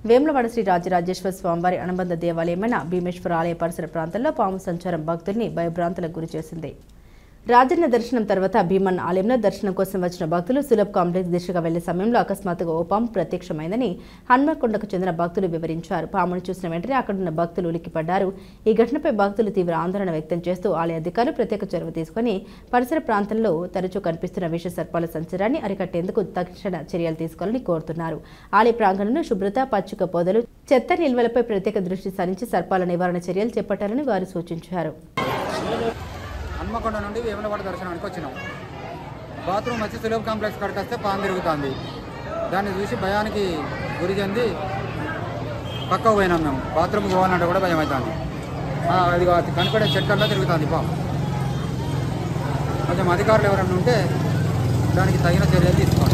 వేములవాడ శ్రీ రాజరాజేశ్వర స్వామివారి అనుబంధ దేవాలయమైన భీమేశ్వర ఆలయ పరిసర ప్రాంతాల్లో పాము సంచారం భక్తుల్ని భయభ్రాంతులకు గురి చేసింది. రాజన్న దర్శనం తర్వాత భీమన్న ఆలయంలో దర్శనం కోసం వచ్చిన భక్తులు సులభ్ కాంప్లెక్స్ దిశగా వెళ్లే సమయంలో అకస్మాత్తుగా ఓ పాము ప్రత్యక్షమైందని హన్మకొండకు చెందిన భక్తులు వివరించారు. పామును చూసిన వెంటనే అక్కడున్న భక్తులు ఉలిక్కిపడ్డారు. ఈ ఘటనపై భక్తులు తీవ్ర ఆందోళన వ్యక్తం చేస్తూ ఆలయ అధికారులు ప్రత్యేక చొరవ తీసుకుని పరిసర ప్రాంతంలో తరచూ కనిపిస్తున్న విష సర్పాల సంచారాన్ని అరికట్టేందుకు తక్షణ చర్యలు తీసుకోవాలని కోరుతున్నారు. ఆలయ ప్రాంగణంలో శుభ్రత, పచ్చిక పొదలు, చెత్త నిల్వలపై ప్రత్యేక దృష్టి సారించి సర్పాల నివారణ చర్యలు చేపట్టాలని వారు సూచించారు. హన్మకొండ నుండి వేములవాడ దర్శనానికి వచ్చినాం. బాత్రూమ్ వచ్చి సులభ్ కాంప్లెక్స్ కాడికి వస్తే పాము తిరుగుతుంది. దాన్ని చూసి భయానికి గురి చెంది పక్కకు పోయినాం. మేము బాత్రూమ్కి పోవాలంటే కూడా భయం అవుతుంది. అది కనిపడే చెట్లల్లో తిరుగుతుంది పాము. కొంచెం అధికారులు ఎవరైనా ఉంటే దానికి తగిన చర్యలు తీసుకోవాలి.